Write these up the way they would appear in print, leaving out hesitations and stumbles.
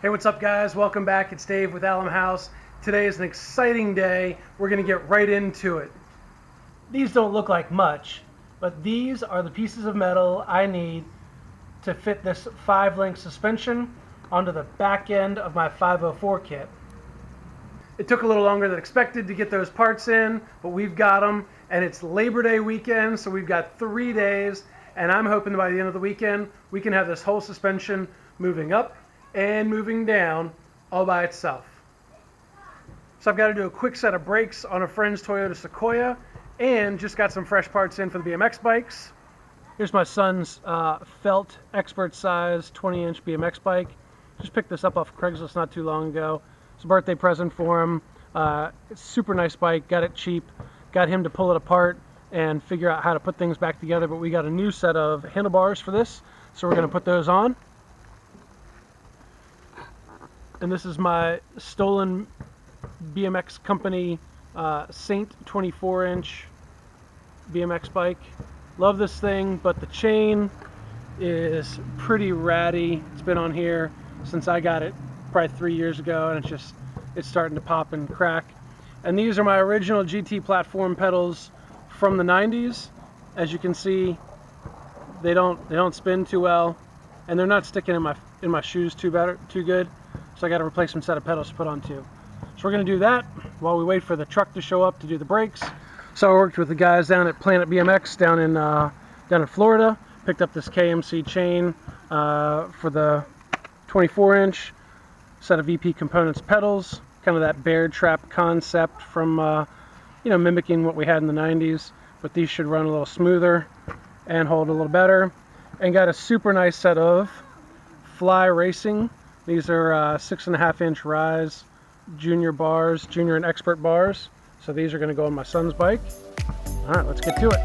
Hey, what's up guys? Welcome back. It's Dave with Alum House. Today is an exciting day. We're going to get right into it. These don't look like much, but these are the pieces of metal I need to fit this 5-link suspension onto the back end of my 504 kit. It took a little longer than expected to get those parts in, but we've got them, and it's Labor Day weekend, so we've got 3 days, and I'm hoping by the end of the weekend we can have this whole suspension moving up and moving down all by itself. So I've got to do a quick set of brakes on a friend's Toyota Sequoia, and just got some fresh parts in for the BMX bikes. Here's my son's felt expert size 20-inch BMX bike. Just picked this up off Craigslist not too long ago. It's a birthday present for him. It's a super nice bike, got it cheap, got him to pull it apart and figure out how to put things back together, but we got a new set of handlebars for this, so we're going to put those on. And this is my stolen BMX company Saint 24-inch BMX bike. Love this thing, but the chain is pretty ratty. It's been on here since I got it probably 3 years ago, and it's starting to pop and crack. And these are my original GT platform pedals from the 90s. As you can see, they don't spin too well, and they're not sticking in my shoes too good. So I got to replace some set of pedals to put on too. So we're going to do that while we wait for the truck to show up to do the brakes. So I worked with the guys down at Planet BMX down in Florida. Picked up this KMC chain for the 24-inch set of VP Components pedals. Kind of that bear trap concept from mimicking what we had in the 90s. But these should run a little smoother and hold a little better. And got a super nice set of Fly Racing. These are 6.5-inch rise junior bars, junior and expert bars. So these are going to go on my son's bike. All right, let's get to it.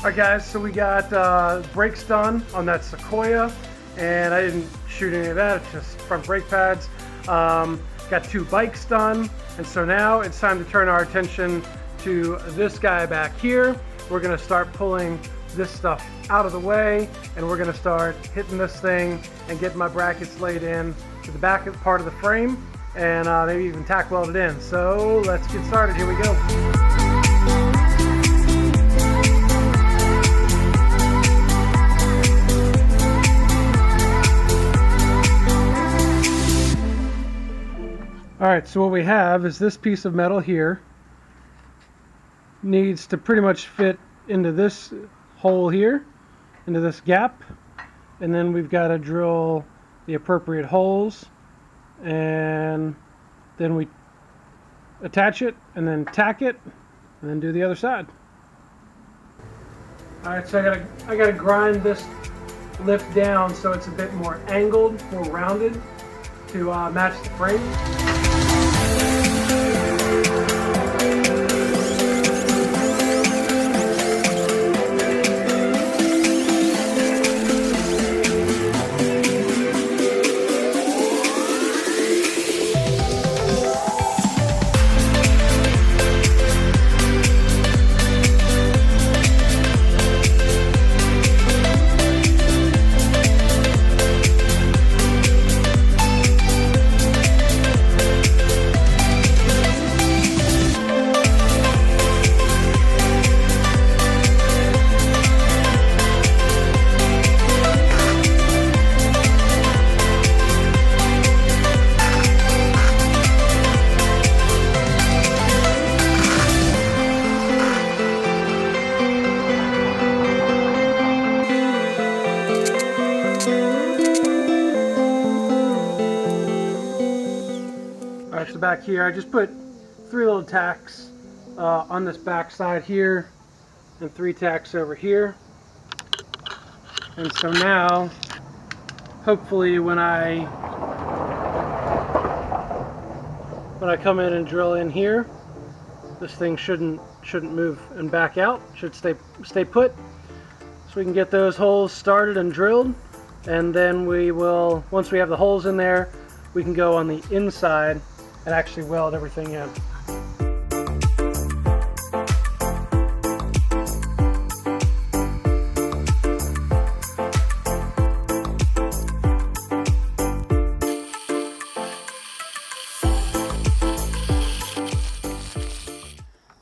Alright guys, so we got brakes done on that Sequoia, and I didn't shoot any of that, it's just front brake pads. Got 2 bikes done, and so now it's time to turn our attention to this guy back here. We're going to start pulling this stuff out of the way, and we're going to start hitting this thing and getting my brackets laid in to the back part of the frame, and maybe even tack weld it in. So let's get started, here we go. Alright, so what we have is this piece of metal here needs to pretty much fit into this hole here, into this gap, and then we've got to drill the appropriate holes, and then we attach it and then tack it and then do the other side. Alright, so I gotta grind this lift down so it's a bit more angled, more rounded to match the frame. Alright, so back here I just put 3 little tacks on this back side here and 3 tacks over here. And so now, hopefully when I come in and drill in here, this thing shouldn't move and back out, should stay put. So we can get those holes started and drilled, and then we will, once we have the holes in there, we can go on the inside and actually weld everything in.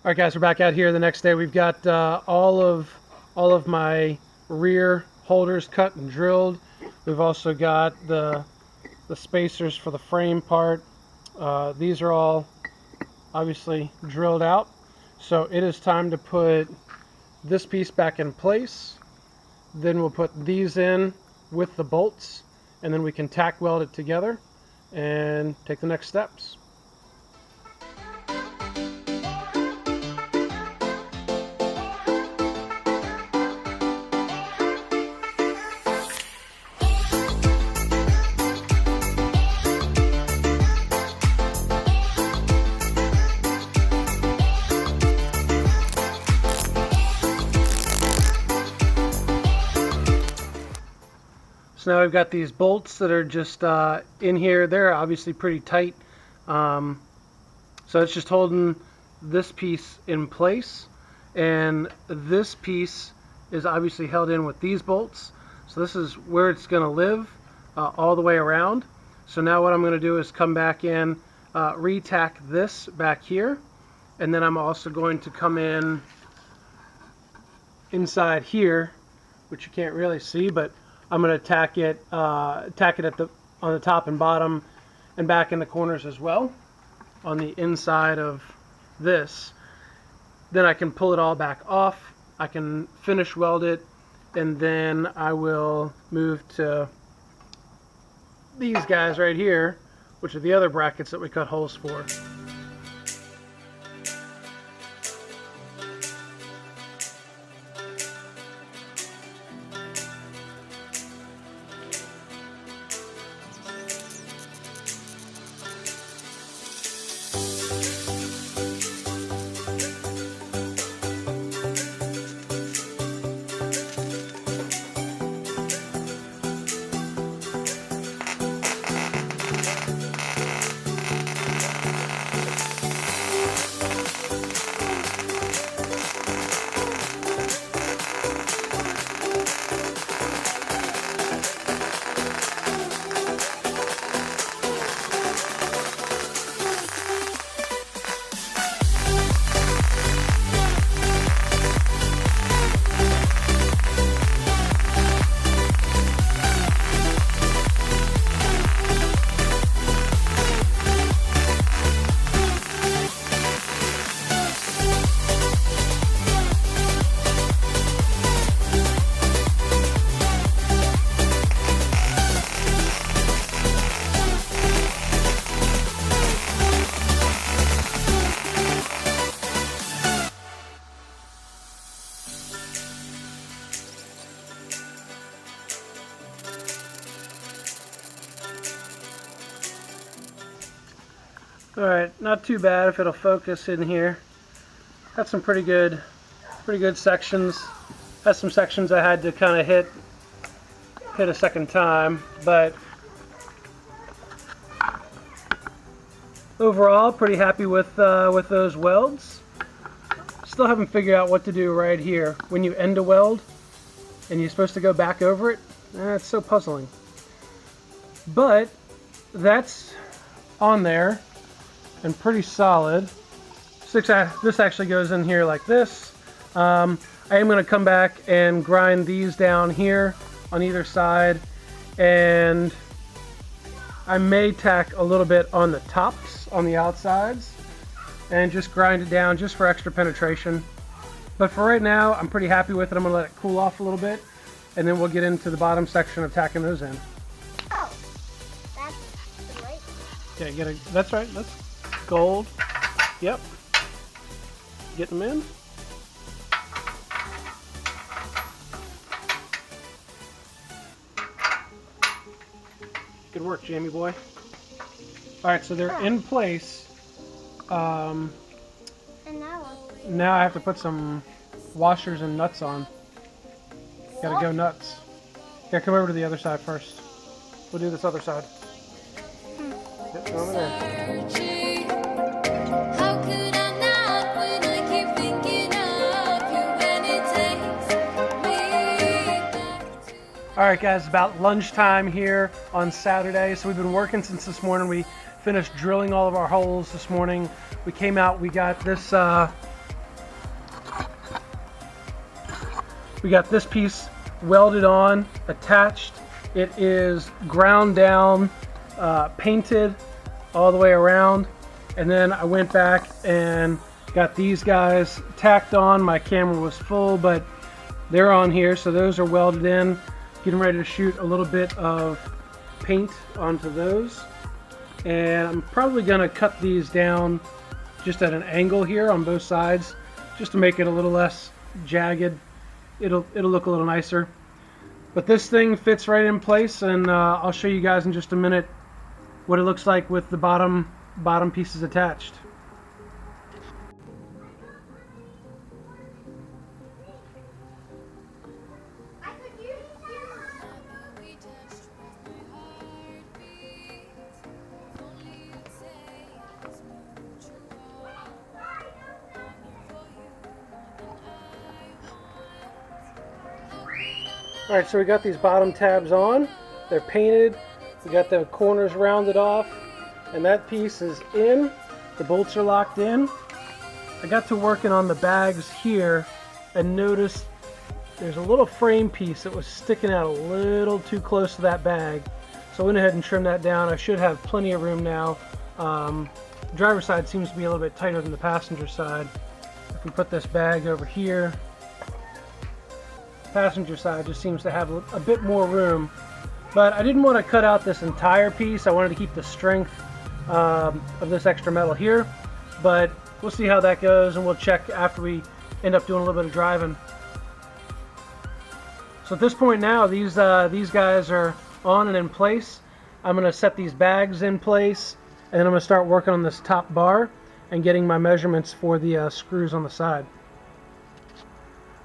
Alright guys, we're back out here the next day. We've got all of my rear holders cut and drilled. We've also got the spacers for the frame part. These are all obviously drilled out. So it is time to put this piece back in place. Then we'll put these in with the bolts, and then we can tack weld it together and take the next steps. So now we've got these bolts that are just in here. They're obviously pretty tight. So it's just holding this piece in place. And this piece is obviously held in with these bolts. So this is where it's going to live all the way around. So now what I'm going to do is come back in, re-tack this back here. And then I'm also going to come in inside here, which you can't really see, but I'm going to tack it on the top and bottom and back in the corners as well on the inside of this. Then I can pull it all back off. I can finish weld it, and then I will move to these guys right here, which are the other brackets that we cut holes for. Alright, not too bad if it'll focus in here. Had some pretty good sections. Had some sections I had to kind of hit a second time, but overall pretty happy with those welds. Still haven't figured out what to do right here when you end a weld and you're supposed to go back over it. It's so puzzling. But that's on there and pretty solid. This actually goes in here like this. I am going to come back and grind these down here on either side, and I may tack a little bit on the tops on the outsides and just grind it down just for extra penetration. But for right now, I'm pretty happy with it. I'm going to let it cool off a little bit, and then we'll get into the bottom section of tacking those in. Oh, that's right. Yeah, that's right. That's gold. Yep. Get them in. Good work, Jamie boy. Alright, so they're in place. And now I have to put some washers and nuts on. Gotta go nuts. Here, come over to the other side first. We'll do this other side. Yep, go over there. Alright guys, about lunchtime here on Saturday. So we've been working since this morning. We finished drilling all of our holes this morning. We came out, we got this piece welded on, attached. It is ground down, painted all the way around. And then I went back and got these guys tacked on. My camera was full, but they're on here, so those are welded in. Getting ready to shoot a little bit of paint onto those, and I'm probably gonna cut these down just at an angle here on both sides just to make it a little less jagged. It'll look a little nicer, but this thing fits right in place, and I'll show you guys in just a minute what it looks like with the bottom pieces attached. Alright, so we got these bottom tabs on. They're painted. We got the corners rounded off. And that piece is in. The bolts are locked in. I got to working on the bags here and noticed there's a little frame piece that was sticking out a little too close to that bag. So I went ahead and trimmed that down. I should have plenty of room now. The driver's side seems to be a little bit tighter than the passenger side. If we put this bag over here, passenger side just seems to have a bit more room, but I didn't want to cut out this entire piece. I wanted to keep the strength of this extra metal here, but we'll see how that goes, and we'll check after we end up doing a little bit of driving. So at this point now, these guys are on and in place. I'm going to set these bags in place, and then I'm going to start working on this top bar and getting my measurements for the screws on the side.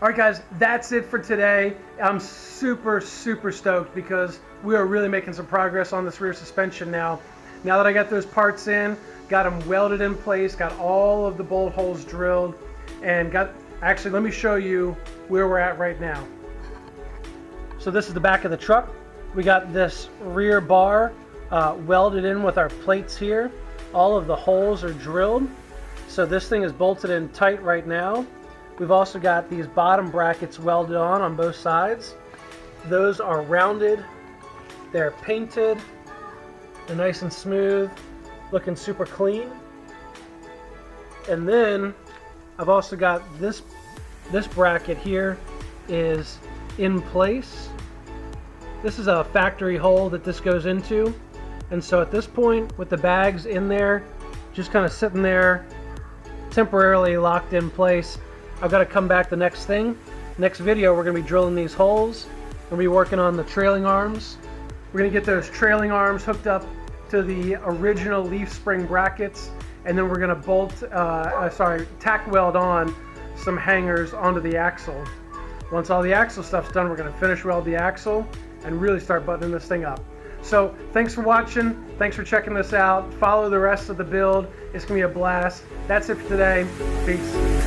Alright guys, that's it for today. I'm super stoked because we are really making some progress on this rear suspension now. Now that I got those parts in, got them welded in place, got all of the bolt holes drilled, and actually let me show you where we're at right now. So this is the back of the truck. We got this rear bar welded in with our plates here. All of the holes are drilled. So this thing is bolted in tight right now. We've also got these bottom brackets welded on both sides. Those are rounded, they're painted, they're nice and smooth, looking super clean. And then I've also got this bracket here is in place. This is a factory hole that this goes into. And so at this point, with the bags in there, just kind of sitting there, temporarily locked in place, I've got to come back the next video. We're going to be drilling these holes. We're going to be working on the trailing arms. We're going to get those trailing arms hooked up to the original leaf spring brackets, and then we're going to tack weld on some hangers onto the axle. Once all the axle stuff's done, we're going to finish weld the axle and really start buttoning this thing up. So thanks for watching. Thanks for checking this out. Follow the rest of the build. It's going to be a blast. That's it for today. Peace.